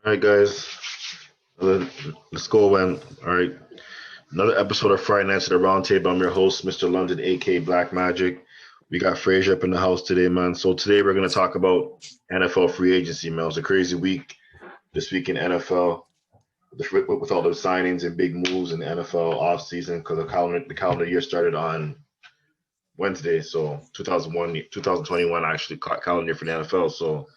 All right, guys. Let's go. All right, another episode of Friday Nights at the Round Table. I'm your host, Mr. London, aka Blackmagic. We got Frazier up in the house today, man. So today we're gonna talk about NFL free agency, man. It was a crazy week this week in NFL with all those signings and big moves in the NFL offseason because the calendar year started on Wednesday. So 2021 actually calendar year for the NFL. So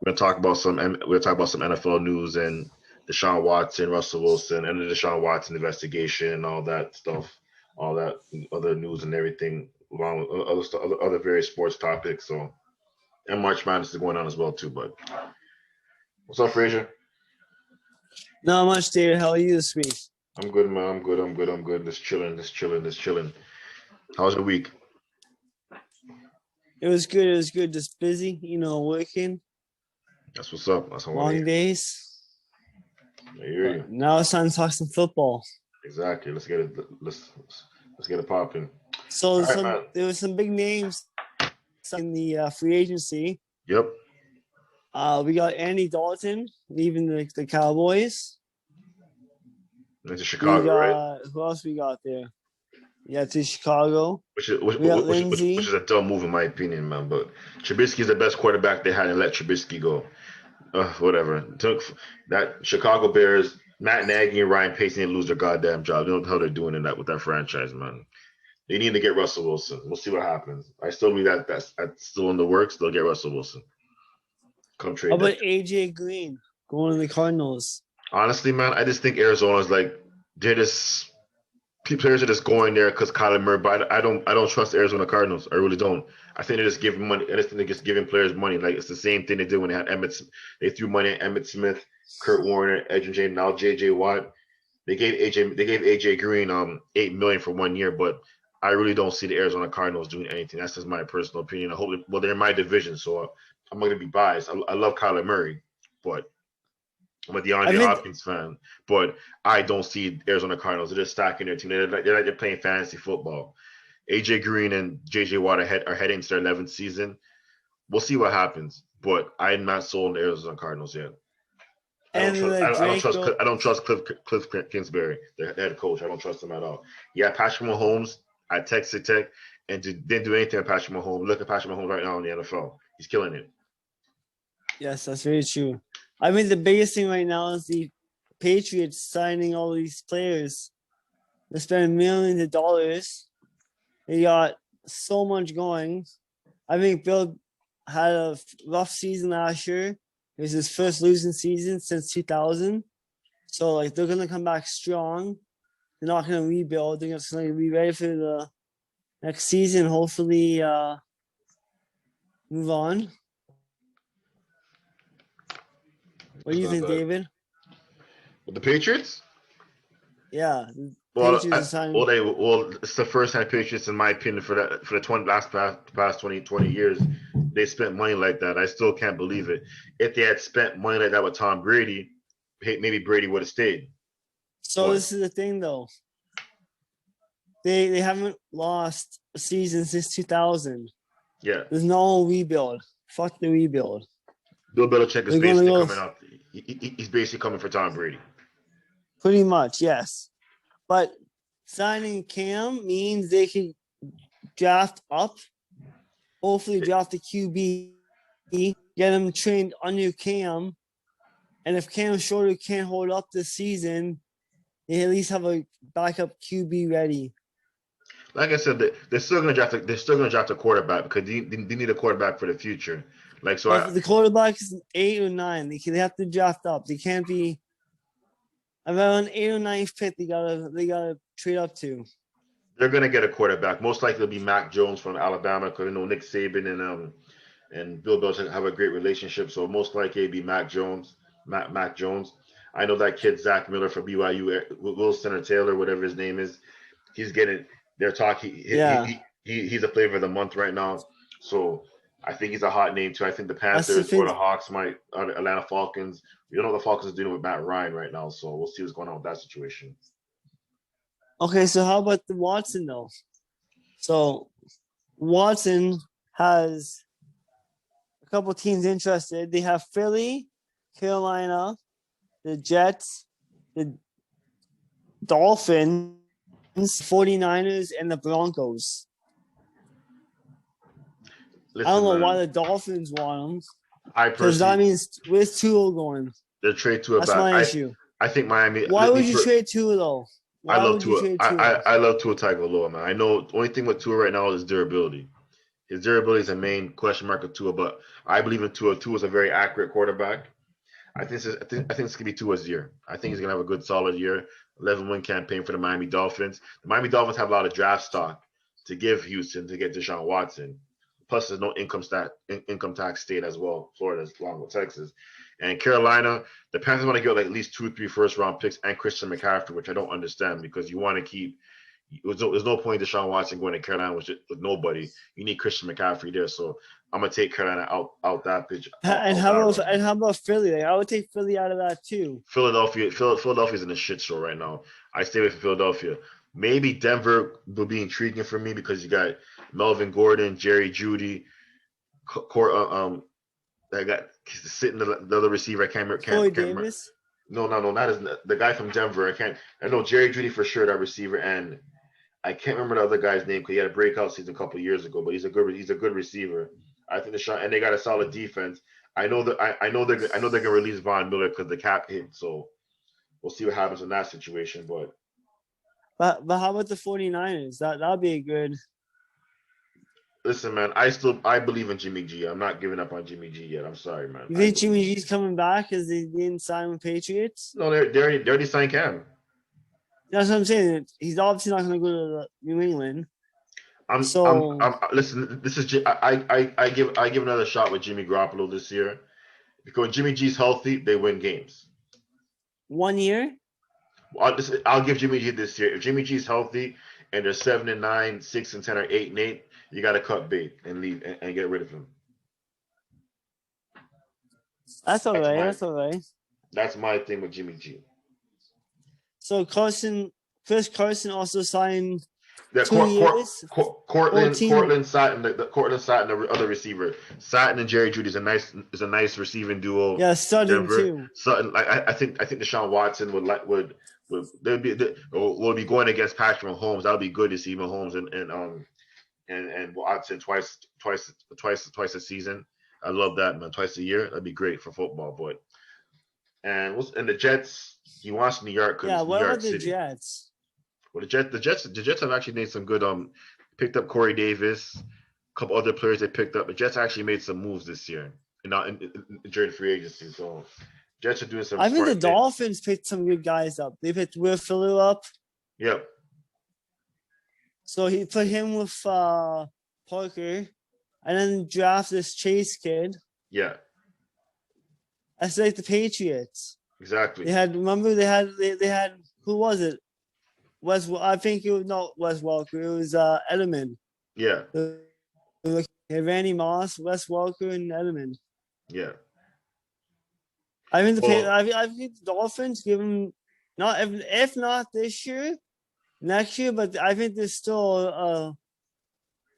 we're gonna talk about some NFL news and Deshaun Watson, Russell Wilson, and the Deshaun Watson investigation and all that stuff, all that other news and everything, along with other various sports topics. So and March Madness is going on as well too. But what's up, Frazier? Not much, David. How are you this week? I'm good, man. I'm good. Just chilling. How's your week? It was good. It was good. Just busy, working, That's what's up. That's what I want to long days. hear you. But now it's time to talk some football. Exactly. Let's get it popping. So All right, man. there was some big names in the free agency. Yep. We got Andy Dalton leaving the Cowboys. Into We Chicago, right? got who else we got there? Yeah, to Chicago. Which is We got Lindsey. which is a dumb move in my opinion, man. But Trubisky's the best quarterback they had, and let Trubisky go. Whatever. Took that Chicago Bears, Matt Nagy and Ryan Pace need to lose their goddamn job. They don't know how they're doing in that with that franchise, man. They need to get Russell Wilson. We'll see what happens. I still believe that's still in the works. They'll get Russell Wilson. Come How trade about that. AJ Green going to the Cardinals? Honestly, man, I just think Arizona's like they're just players are just going there because Kyler Murray. But I don't trust the Arizona Cardinals. I really don't. I think they're just giving money. I just think they're just giving players money. Like it's the same thing they did when they had Emmett. They threw money at Emmett Smith, Kurt Warner, Edgerrin James, now J.J. Watt. They gave AJ Green $8 million for 1 year, but I really don't see the Arizona Cardinals doing anything. That's just my personal opinion. I hope well they're in my division, so I'm going to be biased. I love Kyler Murray, but I'm a I DeAndre think Hopkins fan, but I don't see Arizona Cardinals. They're just stacking their team. They're playing fantasy football. AJ Green and JJ Watt are heading to their 11th season. We'll see what happens, but I'm not sold on the Arizona Cardinals yet. I don't and trust. the I Draco. don't trust Cliff Kingsbury, the head coach. I don't trust him at all. Yeah, Patrick Mahomes at Texas Tech, and didn't do anything with Patrick Mahomes. Look at Patrick Mahomes right now in the NFL. He's killing it. Yes, that's very true. I mean, the biggest thing right now is the Patriots signing all these players. They're spending millions of dollars. They got so much going. I think Bill had a rough season last year. It was his first losing season since 2000. So, they're going to come back strong. They're not going to rebuild. They're just going to be ready for the next season. Hopefully, move on. What do It's you not think, bad. David? With the Patriots, Yeah, the well, Patriots are signing. it's the first time Patriots, in my opinion, for the 20 past 20 years, they spent money like that. I still can't believe it. If they had spent money like that with Tom Brady, maybe Brady would have stayed. So But this is the thing, though. They haven't lost a season since 2000. yeah, There's no rebuild. Fuck the rebuild. Bill Belichick is They're going to basically go coming out. He's basically coming for Tom Brady. pretty much, yes. But signing Cam means they can draft up, hopefully draft a QB, get him trained under Cam. And if Cam Shorter can't hold up this season, they at least have a backup QB ready. Like I said, they're still going to draft. They're still going to draft a quarterback because they need a quarterback for the future. Like so, But if the quarterback is 8 or 9, they have to draft up. They can't be around 8 or 9th pick. They gotta trade up to. they're going to get a quarterback. Most likely, it'll be Mac Jones from Alabama because Nick Saban and Bill Belichick have a great relationship. So most likely, it'll be Mac Jones. I know that kid Zach Miller from BYU, Wilson or Taylor, whatever his name is. He's getting. They're talking. Yeah, He's a flavor of the month right now. So I think he's a hot name too. I think the that's the Panthers or thing. the Hawks might, or the Atlanta Falcons. We don't know what the Falcons are doing with Matt Ryan right now, so we'll see what's going on with that situation. Okay, so how about the Watson though? So Watson has a couple teams interested. They have Philly, Carolina, the Jets, the Dolphins, 49ers, and the Broncos. Listen, I don't know man, why the Dolphins want him. I Because that personally means where's Tua going? the trade Tua That's back. my issue. I think Miami. Why would you trade Tua though? I Why love would you Tua. trade Tua? I love Tua Tagovailoa, man. I know the only thing with Tua right now is durability. His durability is a main question mark of Tua, but I believe in Tua. Tua is a very accurate quarterback. I think this could be Tua's year. I think he's gonna have a good solid year. 11-win campaign for the Miami Dolphins. The Miami Dolphins have a lot of draft stock to give Houston to get Deshaun Watson. Plus, there's no income tax state as well. Florida, along with Texas, and Carolina. The Panthers want to get like at least 2-3 first-round picks and Christian McCaffrey, which I don't understand because you want to keep. There's no point in Deshaun Watson going to Carolina with nobody. You need Christian McCaffrey there, so I'm gonna take Carolina out that pitch. And how about Philly? Like, I would take Philly out of that too. Philadelphia's in a shit show right now. I stay away from Philadelphia. Maybe Denver will be intriguing for me because you got Melvin Gordon, Jerry Jeudy, I got sitting the other receiver. I can't Corey remember. Davis. No, not as the guy from Denver. I know Jerry Jeudy for sure, that receiver, and I can't remember the other guy's name because he had a breakout season a couple of years ago. But he's a good receiver. I think and they got a solid defense. I know they're gonna release Von Miller because the cap hit. So we'll see what happens in that situation. But how about the 49ers? That'd be a good. Listen, man, I believe in Jimmy G. I'm not giving up on Jimmy G yet. I'm sorry, man. You think Jimmy G's coming back because they didn't sign with Patriots? No, they already signed Cam. That's what I'm saying. He's obviously not going to go to New England. Listen. This is I give another shot with Jimmy Garoppolo this year because when Jimmy G's healthy, they win games. 1 year. I'll give Jimmy G this year. If Jimmy G's healthy and they're 7-9, 6-10, or 8-8, you got to cut bait and leave and get rid of him. That's all right. That's all right. That's my thing with Jimmy G. So Chris Carson also signed Yeah, 2 years. Cortland Sutton, the other receiver. Sutton and Jerry Jeudy is a nice receiving duo. Yeah, Sutton too. Sutton, I think Deshaun Watson would be going against Patrick Mahomes. That would be good to see Mahomes and Watson twice a season. I love that, man. Twice a year, that'd be great for football, boy. And the Jets, he wants New York. Yeah, what about the City. Jets? Well, the Jets have actually made some good. Picked up Corey Davis, a couple other players they picked up. The Jets actually made some moves this year, during free agency. So Jets are doing some. I think the Dolphins picked some good guys up. They picked Will Fuller up. Yep. So he put him with Parker, and then draft this Chase kid. Yeah. That's like the Patriots. Exactly. They had who was it? I think it was not Wes Welker. It was Edelman. Yeah. Randy Moss, Wes Welker, and Edelman. Yeah. I mean I think the Dolphins give them not if not this year, next year, but I think they're still a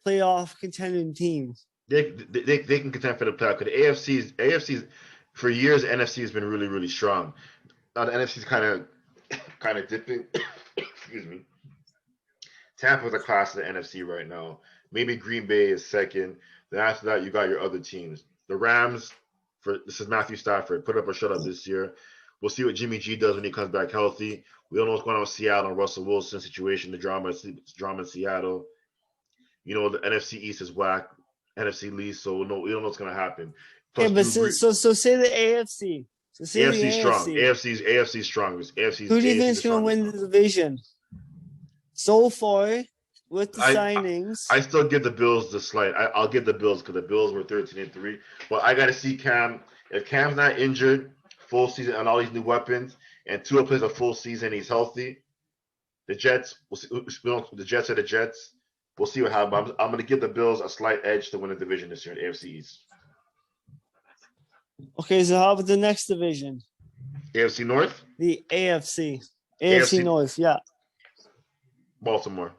playoff contending team. They can contend for the playoff because the AFC's for years. The NFC has been really, really strong. Now the NFC's kind of dipping. Excuse me. Tampa's a class of the NFC right now. Maybe Green Bay is second. Then after that, you got your other teams. The Rams, this is Matthew Stafford, put up a shutout this year. We'll see what Jimmy G does when he comes back healthy. We don't know what's going on with Seattle and Russell Wilson situation, the drama in Seattle. You know, the NFC East is whack, NFC East, so we don't know what's going to happen. Plus, but so say the AFC. So say AFC's strong. AFC's strongest. Who do you think is going to win the division? So far, with the signings, I still give the Bills the slight. I'll give the Bills because the Bills were 13-3. But I got to see Cam. If Cam's not injured, full season on all these new weapons, and Tua plays a full season, he's healthy. The Jets, the Jets are the Jets. We'll see what happens. I'm going to give the Bills a slight edge to win the division this year in AFC East. Okay, so how about the next division? AFC North? The AFC. AFC North, yeah. Baltimore.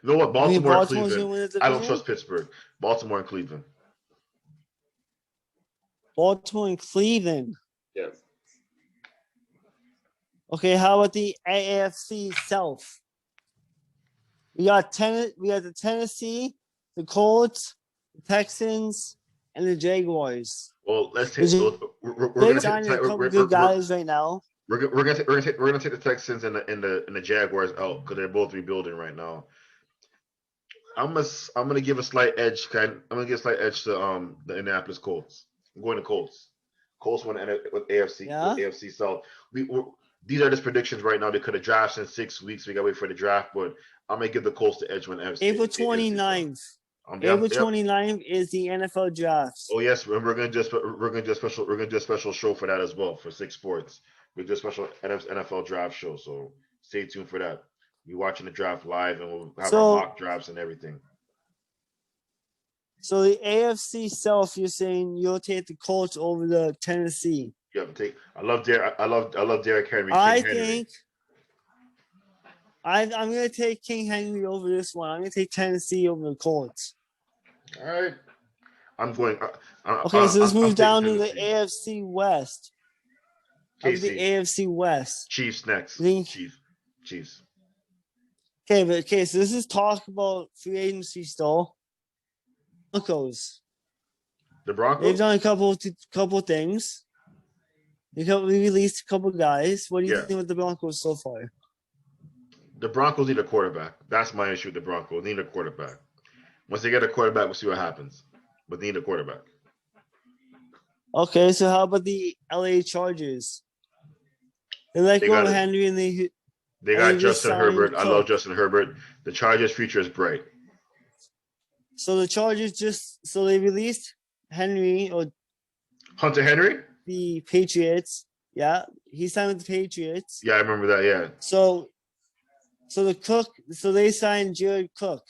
You know what? Baltimore and Cleveland. I don't trust Pittsburgh. Baltimore and Cleveland. Baltimore and Cleveland. Yeah. Okay, how about the AFC South? We got the Tennessee, the Colts, the Texans, and the Jaguars. Well, let's take. The We're gonna Jaguars take. signing a couple good guys right now. We're gonna take the Texans and the Jaguars out because they're both rebuilding right now. I'm gonna give a slight edge. I'm gonna give a slight edge to the Indianapolis Colts. I'm going to Colts. Colts won with Yeah. AFC South. These are just predictions right now. They could have drafted in 6 weeks. We gotta wait for the draft, but I'm gonna give the Colts the edge when April 29th. April 29th is the NFL draft. Oh yes, we're gonna do a special show for that as well for 6 Sports. We do a special NFL draft show, so stay tuned for that. We're watching the draft live, and we'll have our mock drafts and everything. So the AFC South, you're saying you'll take the Colts over the Tennessee? Yeah, I love Derrick Henry. I'm gonna take King Henry over this one. I'm gonna take Tennessee over the Colts. All right, I'm going. Okay, so let's move down to the AFC West. KC. The AFC West. Chiefs next. Chiefs. Okay, so this is talk about free agency still. Broncos. The Broncos. They've done a couple things. We released a couple guys. What do you think with the Broncos so far? The Broncos need a quarterback. That's my issue with the Broncos. They need a quarterback. Once they get a quarterback, we'll see what happens. But they need a quarterback. Okay, so how about the LA Chargers? They let go of Henry and they got Justin Herbert. I love Justin Herbert. The Chargers' future is bright. So the Chargers they released Henry or Hunter Henry? The Patriots. Yeah, he signed with the Patriots. Yeah, I remember that. Yeah. So they signed Jared Cook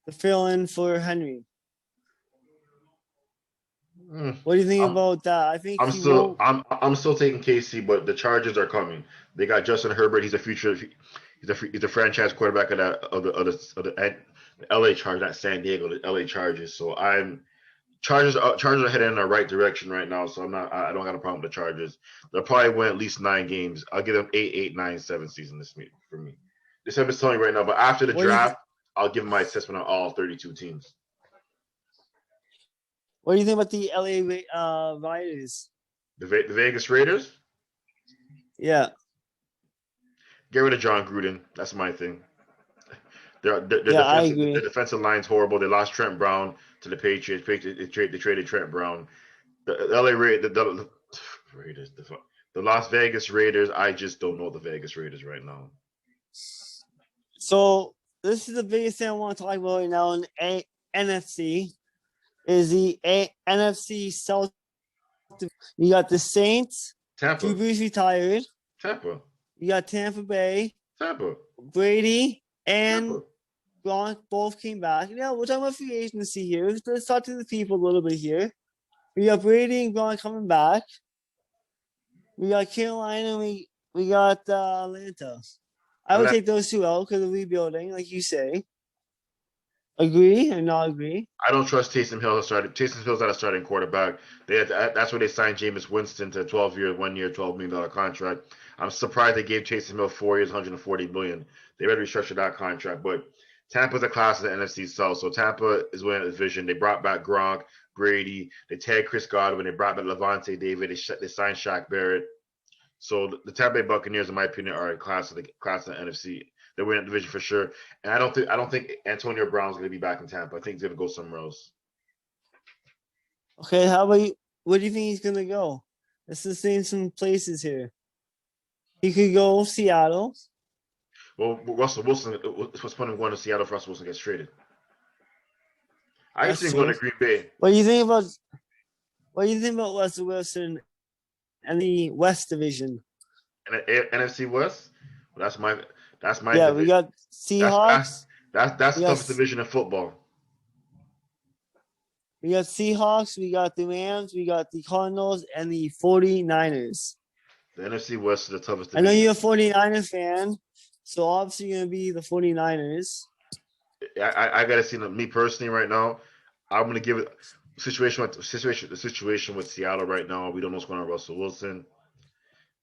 to fill in for Henry. What do you think about that? I think I'm still taking KC, but the Chargers are coming. They got Justin Herbert. He's a franchise quarterback of the LA Chargers, not San Diego, the LA Chargers. So Chargers are heading in the right direction right now. So I don't got a problem with the Chargers. They'll probably win at least 9 games. I'll give them 8, 9, 7 season this meet for me. This I'm just telling you right now. But after the draft, I'll give my assessment on all 32 teams. What do you think about the LA Raiders? The Vegas Raiders? Yeah. Get rid of John Gruden. That's my thing. I agree. The defensive line's horrible. They lost Trent Brown to the Patriots. They traded Trent Brown. The LA Raiders, the Las Vegas Raiders. I just don't know the Vegas Raiders right now. So this is the biggest thing I want to talk about right now in NFC. Is the NFC South. You got the Saints. Tampa. Drew Brees retired. Tampa. You got Tampa Bay. Tampa. Brady and Gronk both came back. Yeah, we're talking about free agency here. Let's talk to the people a little bit here. We got Brady and Gronk coming back. We got Carolina. We got Atlanta. I would take those two out because of rebuilding, like you say. Agree or not agree? I don't trust Taysom Hill. Taysom Hill's not a starting quarterback. That's where they signed Jameis Winston to a 12-year, $1 million contract. I'm surprised they gave Taysom Hill 4 years, $140 million. They better restructure that contract. But Tampa's a class of the NFC South. So Tampa is winning the division. They brought back Gronk, Brady. They tagged Chris Godwin. They brought back Levante David. They signed Shaq Barrett. So the Tampa Bay Buccaneers, in my opinion, are a class of the NFC. They win that division for sure. And I don't think Antonio Brown's going to be back in Tampa. I think he's going to go somewhere else. Okay, how about you? Where do you think he's going to go? Let's just name some places here. He could go Seattle. Well, Russell Wilson, what's the point of going to Seattle if Russell Wilson gets traded? I can see him going to Green Bay. What do you think about Russell Wilson and the West Division? And the NFC West? Well, that's my division. We got Seahawks. That's the toughest division in football. We got Seahawks, we got the Rams, we got the Cardinals, and the 49ers. The NFC West is the toughest division. I know you're a 49ers fan, so obviously you're going to be the 49ers. I got to see them. Me personally right now, I'm going to give it The situation with Seattle right now. We don't know what's going on with Russell Wilson.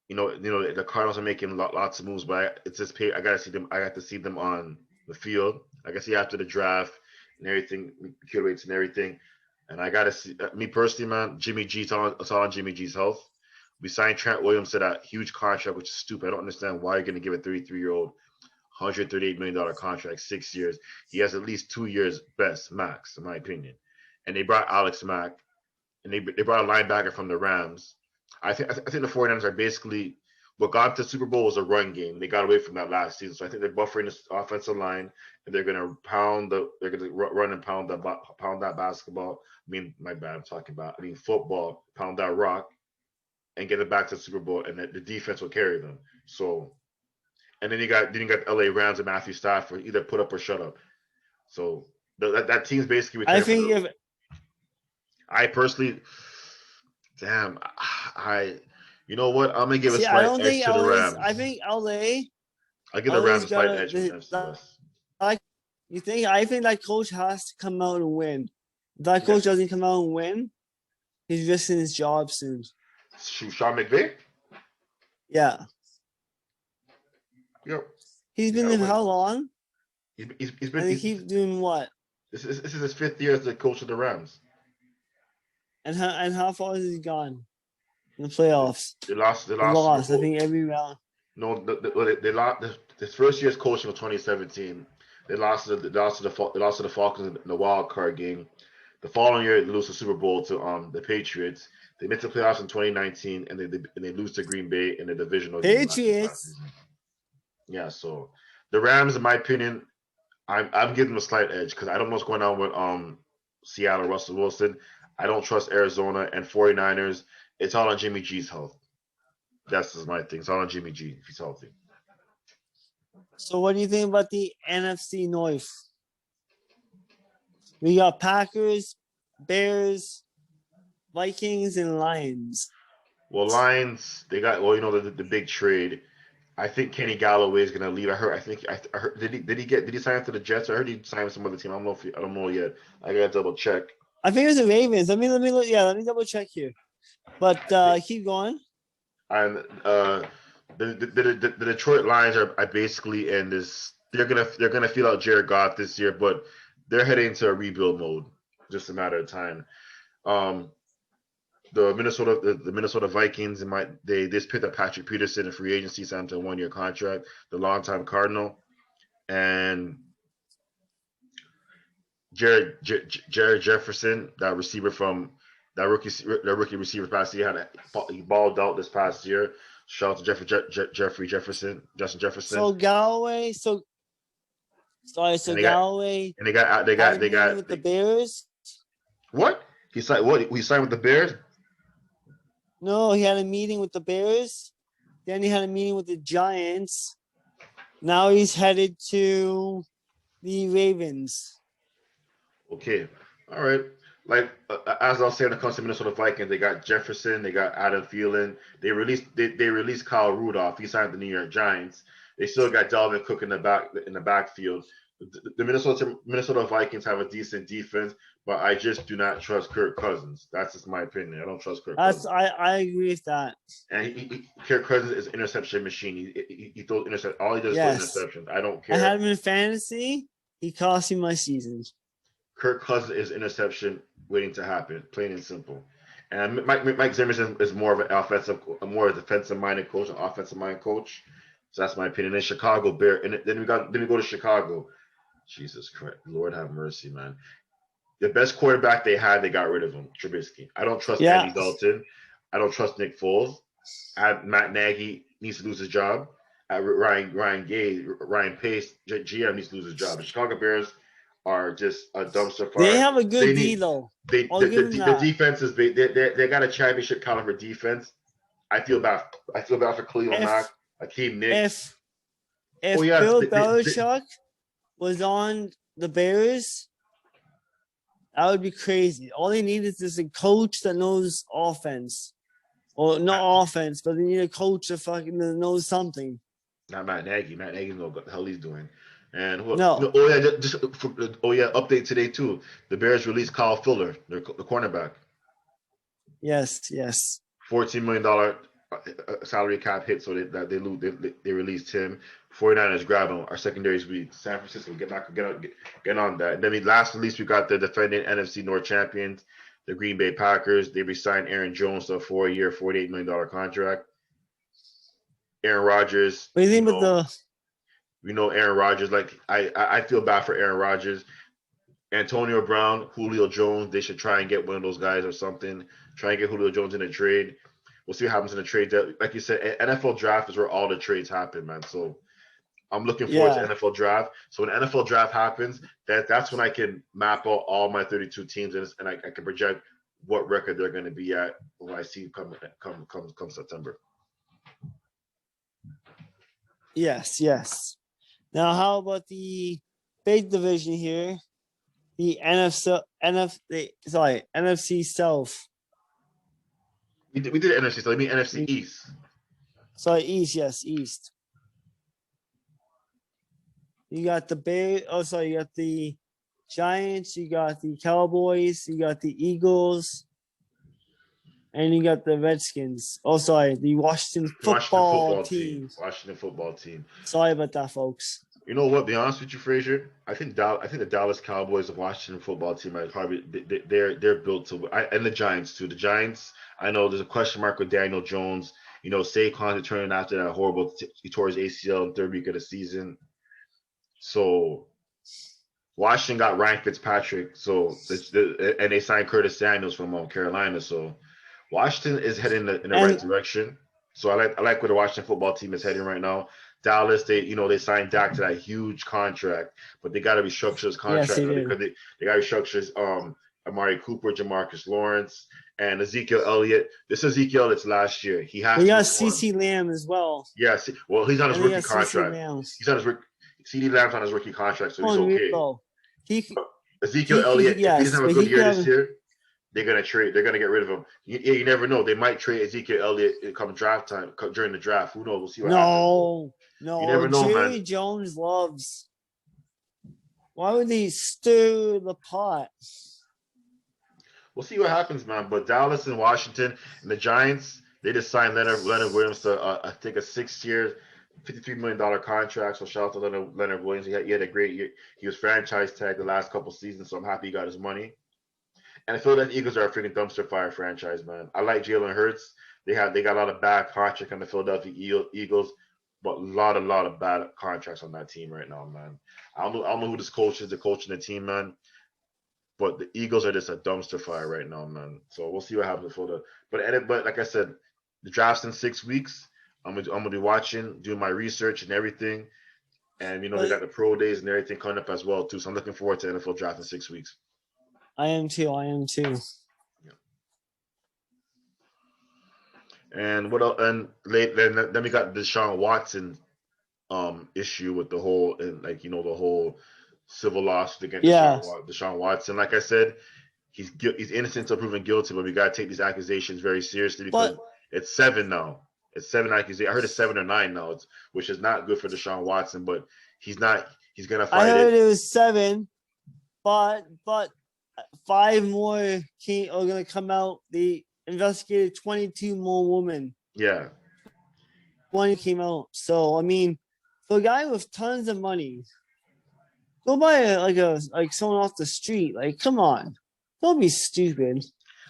The Cardinals are making lots of moves, but it's just pay. I gotta see them. I got to see them on the field. I gotta see after the draft and everything, kill rates and everything. And I gotta see me personally, man. Jimmy G, it's all on Jimmy G's health. We signed Trent Williams to that huge contract, which is stupid. I don't understand why you're gonna give a 33-year-old $138 million contract, 6 years. He has at least 2 years best max, in my opinion. And they brought Alex Mack, and they brought a linebacker from the Rams. I think the 49ers are basically what got to the Super Bowl was a run game. They got away from that last season, so I think they're buffering this offensive line, and they're gonna run and pound that basketball. I mean, my bad, football, pound that rock, and get it back to the Super Bowl, and the defense will carry them. So, and then you got the LA Rams and Matthew Stafford, either put up or shut up. So that team's basically I returning. think if I personally, damn, you know what? I'm gonna give a see, I slight don't edge think to the LA's. Rams. I think LA. I give the Rams LA's a slight got edge from NFC West. like. You think? I think that coach has to come out and win. If that coach Yeah. doesn't come out and win, he's risking his job soon. Sean McVay? Yeah. Yep. He's been in how long? He's And been. they keep doing what? This is his 5th year as the coach of the Rams. And how far has he gone in the playoffs? They lost. They lost. I think every round. No, they lost. This first year's coaching was 2017. They lost to the Falcons in the wild card game. The following year, they lose the Super Bowl to the Patriots. They missed the playoffs in 2019, and they lose to Green Bay in the divisional game last Patriots. season. Yeah, so the Rams, in my opinion, I'm giving them a slight edge because I don't know what's going on with Seattle, Russell Wilson. I don't trust Arizona and 49ers. It's all on Jimmy G's health. That's just my thing. It's all on Jimmy G if he's healthy. So what do you think about the NFC North? We got Packers, Bears, Vikings, and Lions. Well, Lions, they got the big trade. I think Kenny Galloway is gonna leave. I heard. Did he sign to the Jets? I heard he signed with some other team. I don't know yet. I gotta double check. I think it was the Ravens. Let me look. Yeah, let me double check here. But keep going. And the Detroit Lions are basically in this. They're gonna feel out Jared Goff this year, but they're heading into a rebuild mode. Just a matter of time. The Minnesota Vikings they just picked up Patrick Peterson in free agency, signed to a 1-year contract. The longtime Cardinal, and Jared Jefferson, that receiver from that rookie receiver past year, he balled out this past year. Shout out to Justin Jefferson. So Galloway. So Galloway. And they got with the Bears. What he signed? What he signed with the Bears? No, he had a meeting with the Bears. Then he had a meeting with the Giants. Now he's headed to the Ravens. Okay, all right. Like as I was saying, when it comes to Minnesota Vikings, they got Jefferson, they got Adam Thielen. They released Kyle Rudolph. He signed the New York Giants. They still got Dalvin Cook in the backfield. The Minnesota Vikings have a decent defense, but I just do not trust Kirk Cousins. That's just my opinion. I don't trust Kirk Cousins. I agree with that. And Kirk Cousins is an interception machine. He throws intercept. All he does is throw interceptions. I don't care. I had him in fantasy. He cost me my season. Kirk Cousins is interception waiting to happen, plain and simple. And Mike Zimmer is more of a more defensive-minded coach, an offensive-minded coach. So that's my opinion. In Chicago, and then we go to Chicago. Jesus Christ, Lord have mercy, man. The best quarterback they had, they got rid of him, Trubisky. I don't trust Andy Dalton. I don't trust Nick Foles. Matt Nagy needs to lose his job. Ryan Pace, GM needs to lose his job. The Chicago Bears are just a dumpster fire. They have a good D, though. The defense is they got a championship caliber defense. I feel bad for Khalil Mack, Akeem Nicks. If Bill Belichick was on the Bears, that would be crazy. All they need is a coach that knows offense. Or not offense, but they need a coach that fucking knows something. Not Matt Nagy. Matt Nagy knows what the hell he's doing. And what? No. Oh yeah, oh yeah. Update today too. The Bears released Kyle Fuller, the cornerback. Yes, yes. $14 million salary cap hit, so that they released him. 49ers grab him. Our secondaries weak. San Francisco get on that. And then last but least we got the defending NFC North champions, the Green Bay Packers. They re-signed Aaron Jones to a 4-year, $48 million contract. Aaron Rodgers, What do you think about the? we know Aaron Rodgers. Like I feel bad for Aaron Rodgers. Antonio Brown, Julio Jones, they should try and get one of those guys or something. Try and get Julio Jones in a trade. We'll see what happens in the trade. Like you said, NFL draft is where all the trades happen, man. So I'm looking forward to Yeah. NFL draft. So when NFL draft happens, that's when I can map out all my 32 teams and I can project what record they're going to be at when I see come September. Yes, yes. Now, how about the big division here? The NFC South. We did NFC, so I mean NFC East. Sorry, East, yes, East. You got the Bears. Oh, sorry, you got the Giants. You got the Cowboys. You got the Eagles, and you got the Redskins. Oh, sorry, the Washington football team. Washington football team. Sorry about that, folks. You know what? Be honest with you, Frazier. I think the Dallas Cowboys, the Washington football team, are probably they're built to. And the Giants too. The Giants. I know there's a question mark with Daniel Jones. You know, Saquon returning after that horrible. He tore his ACL in the third week of the season. So Washington got Ryan Fitzpatrick. So and they signed Curtis Samuels from Carolina. So Washington is heading in the right direction. So I like where the Washington football team is heading right now. Dallas, they signed Dak to that huge contract, but they got to restructure his contract because they got to restructure Amari Cooper, Jamarcus Lawrence, and Ezekiel Elliott. This is Ezekiel Elliott's last year. He has. We got CeeDee Lamb as well. Yes, well, he's on his rookie contract. He's on his CeeDee Lamb's on his rookie contract, so he's okay. Ezekiel Elliott, if he doesn't have a good year this year, they're gonna trade. They're gonna get rid of him. You never know. They might trade Ezekiel Elliott come draft time during the draft. Who knows? We'll see what happens. No. You never know, Jerry man. Jones loves. Why would he stir the pot? We'll see what happens, man. But Dallas and Washington and the Giants, they just signed Leonard Williams to I think a 6-year, $53 million contract. So shout out to Leonard Williams. He had a great year. He was franchise tagged the last couple seasons, so I'm happy he got his money. And the Philadelphia Eagles are a freaking dumpster fire franchise, man. I like Jalen Hurts. They got a lot of bad contracts on the Philadelphia Eagles, but a lot of bad contracts on that team right now, man. I don't know who this coach is, the coach in the team, man. But the Eagles are just a dumpster fire right now, man. So we'll see what happens with Philadelphia. But like I said, the draft's in 6 weeks. I'm gonna be watching, doing my research and everything. And they got the pro days and everything coming up as well too. So I'm looking forward to NFL draft in 6 weeks. I am too. Yeah. And what else? And then we got the Deshaun Watson issue with the whole the whole civil lawsuit against Deshaun Watson. Like I said, he's innocent until proven guilty, but we gotta take these accusations very seriously because it's 7 now. It's 7 accusations. I heard it's 7 or 9 now, which is not good for Deshaun Watson. But he's gonna fight it. I heard it was 7, but 5 more are gonna come out. They investigated 22 more women. Yeah. 20 came out. So I mean, for a guy with tons of money, go buy like someone off the street. Like, come on, don't be stupid.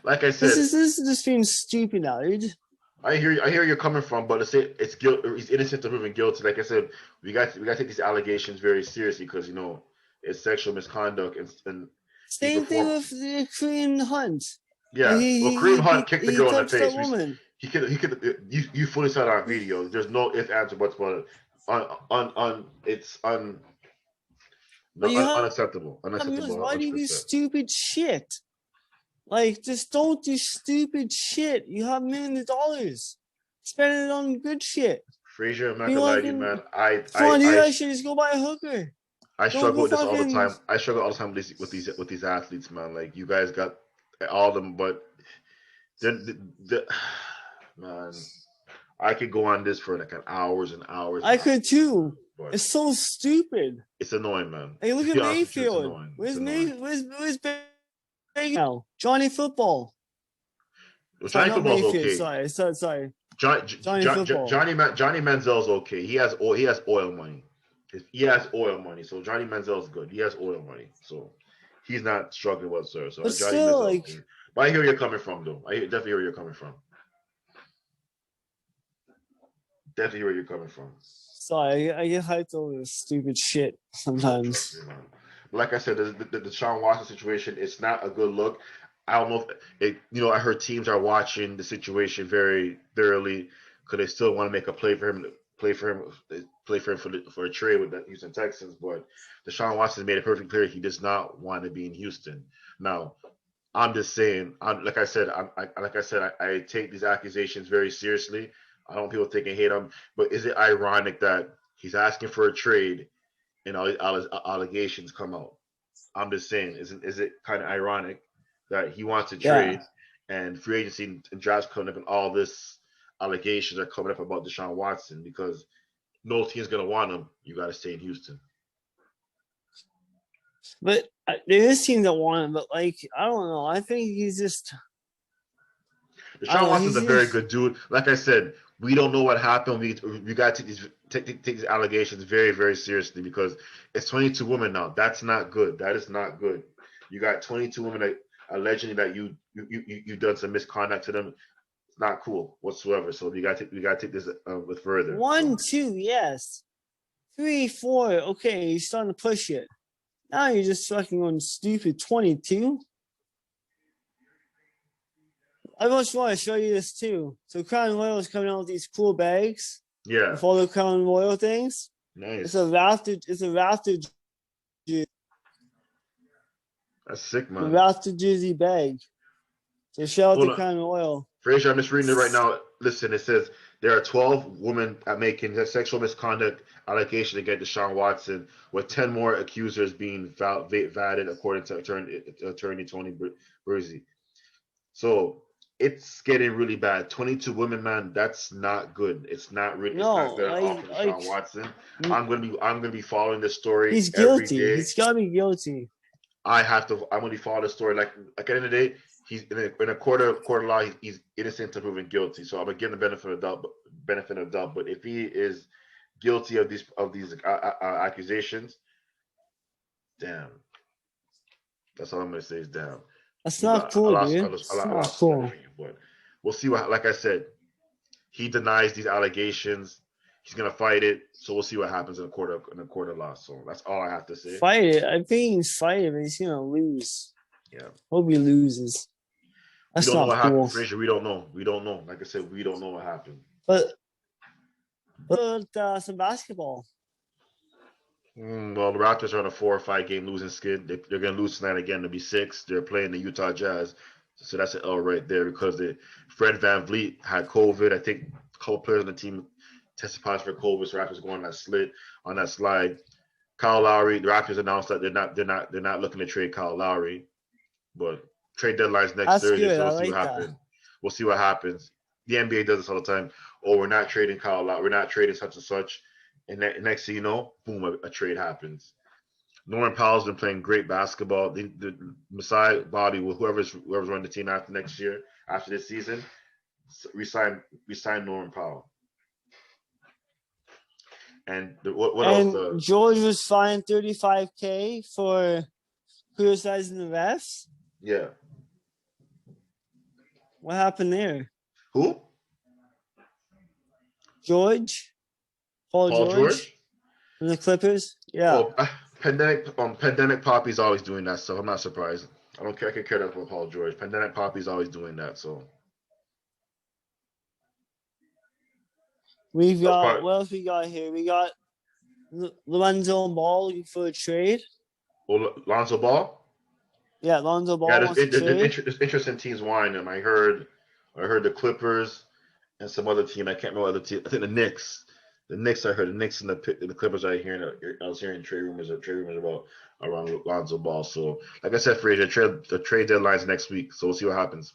Like I said, this is just being stupid now, dude. I hear you're coming from, but it's guilt. He's innocent until proven guilty. Like I said, we got to take these allegations very seriously because it's sexual misconduct and same thing with the Kareem Hunt. Yeah, Kareem Hunt kicked the girl in the face. He could. You fully saw it on video. There's no ifs, ands, or buts about it. It's unacceptable. Unacceptable. Why do you do stupid shit? Like, just don't do stupid shit. You have millions of dollars. Spend it on good shit. Frazier, I'm not gonna lie to you, man. I should just go buy a hooker. I struggle with this all the time. I struggle all the time with these athletes, man. Like, you guys got all of them, but man, I could go on this for like hours and hours. I could too. but It's so stupid. it's annoying, man. Hey, look To at be honest with you, it's Mayfield. annoying. It's Where's annoying. Where's now? Johnny Football. Well, Sorry, Johnny not Football's Mayfield. okay. Sorry. Johnny Football. Johnny Manziel's okay. He has oil money. He has oil money. So Johnny Manziel's good. He has oil money. So he's not struggling whatsoever. So But Johnny still, Manziel's like, good. But I hear where you're coming from, though. I definitely hear where you're coming from. Definitely hear where you're coming from. sorry, I get hyped over this stupid shit No, trust sometimes. me, man. Like I said, the Sean Watson situation, it's not a good look. I don't know if I heard teams are watching the situation very thoroughly because they still want to make a play for him, for a trade with the Houston Texans. But Deshaun Watson made it perfectly clear he does not want to be in Houston. Now, I'm just saying, I take these accusations very seriously. I don't want people thinking hate him, but is it ironic that he's asking for a trade and all his allegations come out? I'm just saying, is it kind of ironic that he wants to Yeah. trade and free agency and drafts coming up and all this allegations are coming up about Deshaun Watson because no team's gonna want him. You got to stay in Houston. But there is teams that want him, but like I don't know. I think he's just. Deshaun Watson's a very good dude. Like I said, we don't know what happened. We got to take these allegations very, very seriously because it's 22 women now. That's not good. That is not good. You got 22 women that alleging that you done some misconduct to them. It's not cool whatsoever. So we got to take this with further. 1, 2, yes. 3, 4. Okay, you're starting to push it. Now you're just fucking on stupid 22. I just want to show you this too. So Crown Royal is coming out with these cool bags. Yeah. With all the Crown Royal things. Nice. It's a Raptor jersey. That's sick, man. A Raptor jersey bag. So shout out to Crown Royal. Frazier, I'm just reading it right now. Listen, it says there are 12 women making sexual misconduct allegations against Deshaun Watson, with 10 more accusers being vetted, according to attorney Tony Bursey. So it's getting really bad. 22 women, man, that's not good. It's not really. No, it's not good at all for Deshaun Watson. I'm gonna be following this story. He's guilty. Every day. He's gotta be guilty. I'm gonna be following the story. Like at the end of the day, he's in a court of law. He's innocent until proven guilty. So I'm gonna give him the benefit of the doubt. But if he is guilty of these accusations, damn. That's all I'm gonna say is damn. That's not cool, dude. It's not cool. But we'll see what. Like I said, he denies these allegations. He's gonna fight it. So we'll see what happens in a court of law. So that's all I have to say. Fight it. I think he's fighting, but he's gonna lose. Yeah. Hope he loses. That's we don't know what cool. happened, Frazier. We don't know. We don't know. Like I said, we don't know what happened. But some basketball. Well, the Raptors are on a 4 or 5 game losing skid. They're going to lose tonight again. They'll be 6. They're playing the Utah Jazz. So that's an L right there because Fred VanVleet had COVID. I think a couple players on the team tested positive for COVID. So Raptors going on that slide. Kyle Lowry, the Raptors announced that they're not looking to trade Kyle Lowry. But trade deadline's next Thursday, good. so we'll see what happens. We'll see what happens. The NBA does this all the time. Oh, we're not trading Kyle Lowry. We're not trading such and such. And next thing you know, boom, a trade happens. Norman Powell's been playing great basketball. The Masai Bobby, whoever's running the team after next year, after this season, resign Norman Powell. And what else? George was fined $35,000 for criticizing the refs. Yeah. What happened there? Who? George. Paul George. From the Clippers. Yeah. Oh, Pandemic Poppy's always doing that, so I'm not surprised. I don't care. I could care that for Paul George. Pandemic Poppy's always doing that, so. We've got what else we got here? We got Lonzo Ball looking for a trade. Oh, Lonzo Ball? Yeah, Lonzo Ball wants to trade. There's interesting teams wanting him. I heard the Clippers and some other team. I can't remember what other team. I think the Knicks. The Knicks. I heard the Knicks and the Clippers. I was hearing trade rumors about around Lonzo Ball. So, like I said, Frazier, the trade deadline's next week. So we'll see what happens.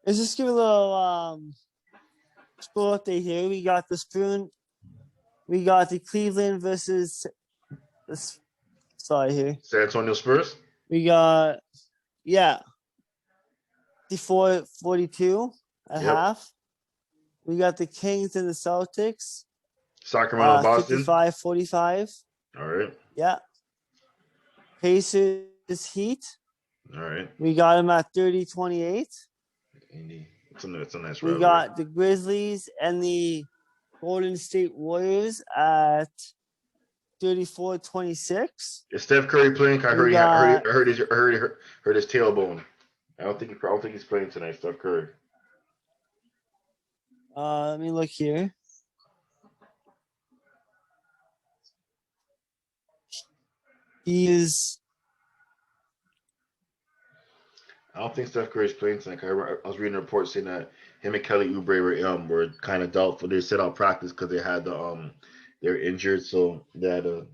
Let's just give a little score update here. We got the spoon. We got the Cleveland versus this. Sorry here. San Antonio Spurs. We got 42 at Yep. half. We got the Kings and the Celtics. Sacramento, Boston. 55-45. All right. Yeah. Pacers Heat. All right. We got them at 30-28. It's a nice We rivalry. got the Grizzlies and the Golden State Warriors at 34-26. Is Steph Curry playing? I We heard his tailbone. I don't think he's playing tonight, Steph Curry. Let me look here. He is. I don't think Steph Curry's playing tonight. I was reading a report saying that him and Kelly Oubre were kind of doubtful. They set out practice because they had they're injured, so they had a.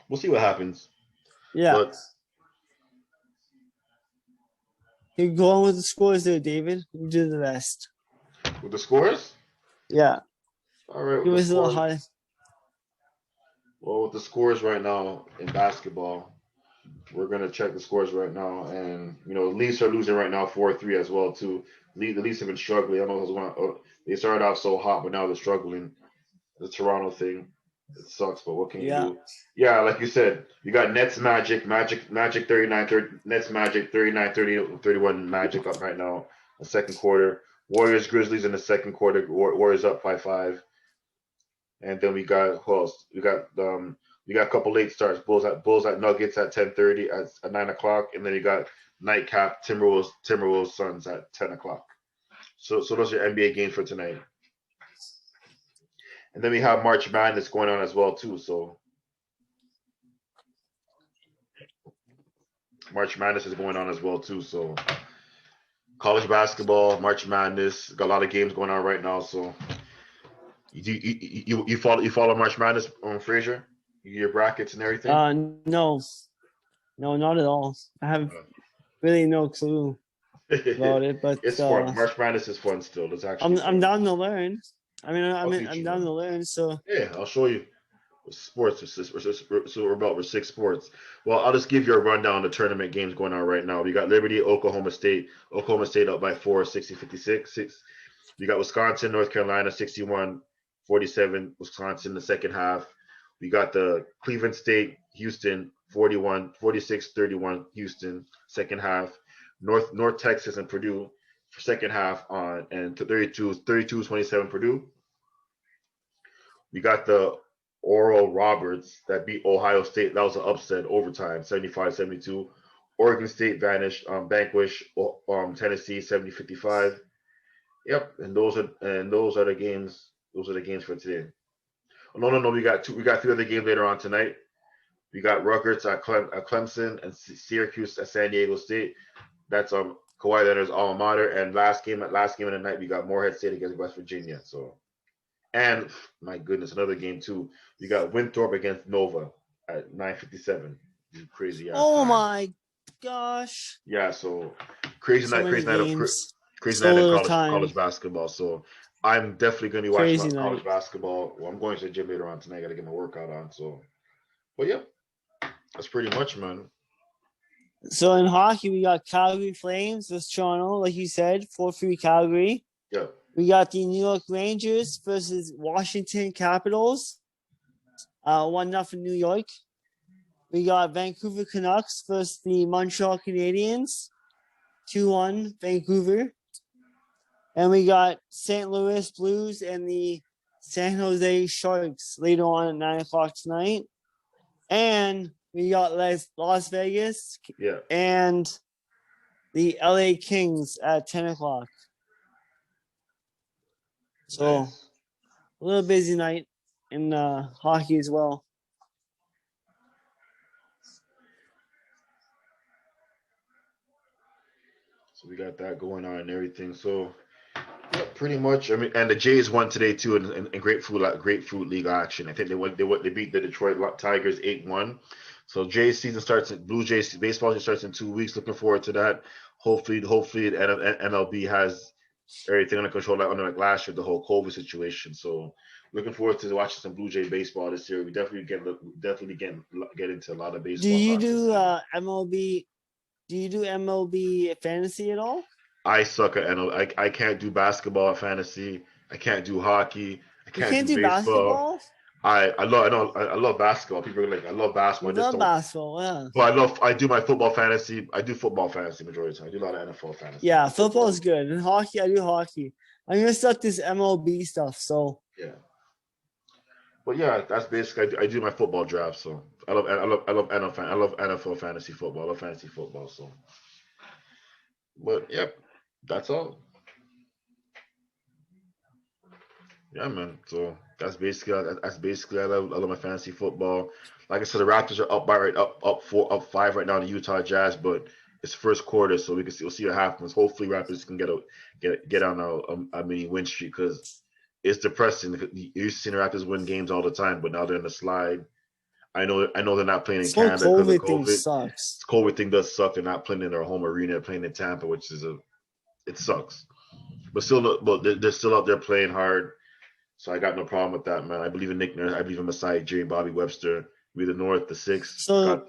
We'll see what happens. Yeah. But You're going with the scores there, David. You do the best. with the scores? Yeah. All right. Give us a little high. Well, with the scores right now in basketball, we're gonna check the scores right now, and the Leafs are losing right now 4-3 as well too. The Leafs have been struggling. I don't know who's going. They started off so hot, but now they're struggling. The Toronto thing, it sucks, but what can you do? Yeah, like you said, you got Nets Magic 39-30, Nets Magic 39-30-31 Magic up right now. The second quarter, Warriors Grizzlies in the second quarter. Warriors up by 5. And then we got who else? We got a couple late starts. Bulls at Nuggets at 10:30 at 9 o'clock, and then you got nightcap Timberwolves Suns at 10 o'clock. So those are NBA games for tonight. And then we have March Madness going on as well too. So March Madness is going on as well too. So college basketball, March Madness, got a lot of games going on right now. So. You follow March Madness on Fraser? Your brackets and everything? No, not at all. I have really no clue about it, but it's fun. March Madness is fun still. It's actually. I'm down to learn. I'm down to learn. So yeah, I'll show you. Sports. So we're 6 sports. Well, I'll just give you a rundown of the tournament games going on right now. We got Liberty, Oklahoma State. Oklahoma State up by 4, 60-56. We got Wisconsin, North Carolina, 61-47, Wisconsin in the second half. We got the Cleveland State, Houston, 46-31, Houston, second half. North Texas and Purdue for second half and 32-27 Purdue. We got the Oral Roberts that beat Ohio State. That was an upset overtime, 75-72. Oregon State vanquished Tennessee, 70-55. Yep, and those are the games. Those are the games for today. Oh, no. We got 3 other games later on tonight. We got Rutgers at Clemson and Syracuse at San Diego State. That's Kawhi Leonard's alma mater. And last game of the night, we got Morehead State against West Virginia. So, and my goodness, another game too. We got Winthrop against Nova at 9:57. Crazy. Oh my gosh. Yeah. So crazy night of college basketball. So I'm definitely going to be watching college basketball. Well, I'm going to the gym later on tonight. I got to get my workout on. So, but yeah, that's pretty much, man. So in hockey, we got Calgary Flames versus Toronto, like you said, 4-3 Calgary. Yeah. We got the New York Rangers versus Washington Capitals, 1-0 New York. We got Vancouver Canucks versus the Montreal Canadiens, 2-1 Vancouver. And we got St. Louis Blues and the San Jose Sharks later on at 9 o'clock tonight. And we got Las Vegas and the LA Kings at 10 o'clock. So nice. A little busy night in hockey as well. So we got that going on and everything. So yeah, pretty much. I mean, and the Jays won today too in Grapefruit League action. I think they beat the Detroit Tigers 8-1. So Jays season starts. Blue Jays baseball season starts in 2 weeks. Looking forward to that. Hopefully, MLB has everything under control, like under like last year, the whole COVID situation. So looking forward to watching some Blue Jay baseball this year. We definitely get into a lot of Do baseball you talk this do year. MLB? Do you do MLB fantasy at all? I suck at NL. I can't do basketball fantasy. I can't do hockey. I You can't can't do do baseball. basketball? I love basketball. People are like, I love basketball. You I just love don't. basketball, yeah. But I do my football fantasy. I do football fantasy majority of the time. I do a lot of NFL fantasy. Yeah, football is good. And hockey, I do hockey. I'm gonna start this MLB stuff. So Yeah. But yeah, that's basically I do my football draft. So I love NFL fantasy football. I love fantasy football. So, but yep, that's all. Yeah, man. So that's basically I love my fantasy football. Like I said, the Raptors are up 5 right now in the Utah Jazz, but it's first quarter, so we'll see what happens. Hopefully, Raptors can get on a mini win streak because it's depressing. You used to see the Raptors win games all the time, but now they're in the slide. I know they're not playing in this whole Canada because of COVID thing COVID. sucks. COVID thing does suck. They're not playing in their home arena, they're playing in Tampa, it sucks. But still, but they're still out there playing hard. So I got no problem with that, man. I believe in Nick Nurse. I believe in Masai J, Bobby Webster. We the North, the six. So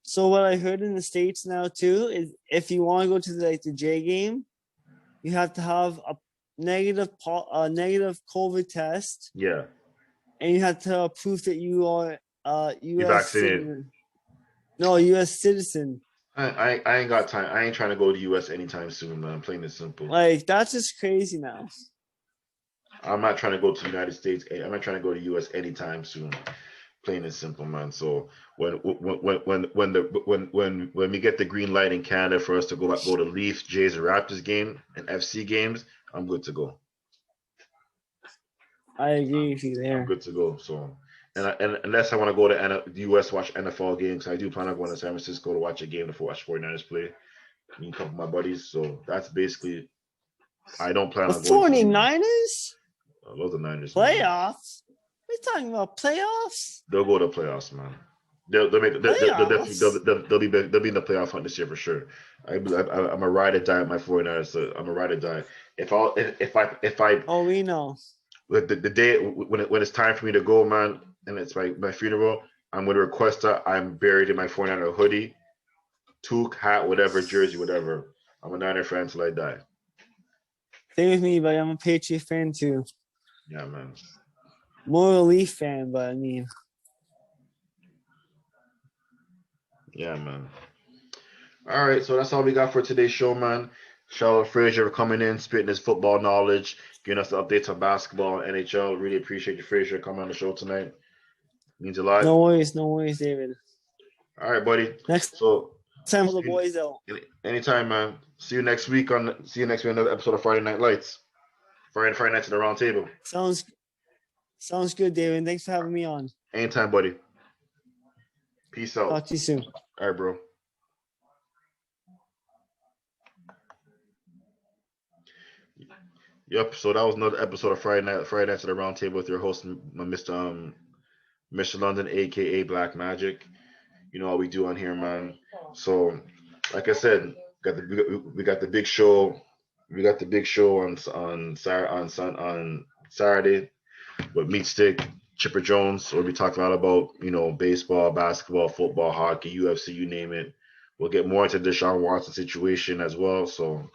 so what I heard in the States now too is if you want to go to the J game, you have to have a negative COVID test, Yeah, and you have to have proof that you are you U.S. vaccinated. citizen. No, U.S. citizen. I ain't got time. I ain't trying to go to the U.S. anytime soon, man. I'm playing it simple. Like that's just crazy now. I'm not trying to go to the United States. I'm not trying to go to the U.S. anytime soon. Plain and simple, man. So when we get the green light in Canada for us to go to Leafs, Jays, and Raptors game and FC games, I'm good to go. I agree with you I'm there. good to go. So, and unless I want to go to the US watch NFL games, I do plan on going to San Francisco to watch a game to watch 49ers play. Me and a couple of my buddies. So that's basically. I don't plan The on going to the. 49ers I love the Niners, man. playoffs. What are you talking about? Playoffs? They'll go to playoffs, man. They'll make they'll definitely Playoffs? they'll be in the playoff hunt this year for sure. I'm a ride or die at my 49ers. So I'm a ride or die. If I Oh, we know. the day when it's time for me to go, man, and it's my funeral, I'm gonna request that I'm buried in my 49er hoodie, toque, hat, whatever, jersey, whatever. I'm a Niner fan till I die. Same with me, but I'm a Patriot fan too. Yeah, man. More a Leaf fan, but I mean, Yeah, man. All right, so that's all we got for today's show, man. Shout out Frazier for coming in, spitting his football knowledge, giving us the updates on basketball and NHL. Really appreciate you, Frazier, coming on the show tonight. Means a lot. no worries, David. All right, buddy. Next So time for the see you- boys out. anytime, man. See you next week on another episode of Friday Night Lights. Friday nights at the round table. Sounds good, David. Thanks for having me on. Anytime, buddy. Peace out. Talk to you soon. All right, bro. Yep. So that was another episode of Friday Nights at the Round Table with your host, Mr. London, aka Blackmagic. You know how we do on here, man. So, like I said, we got the big show. We got the big show on Saturday with Meat Stick, Chipper Jones, where we talk a lot about baseball, basketball, football, hockey, UFC, you name it. We'll get more into the Deshaun Watson situation as well. So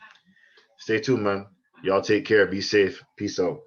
stay tuned, man. Y'all take care. Be safe. Peace out.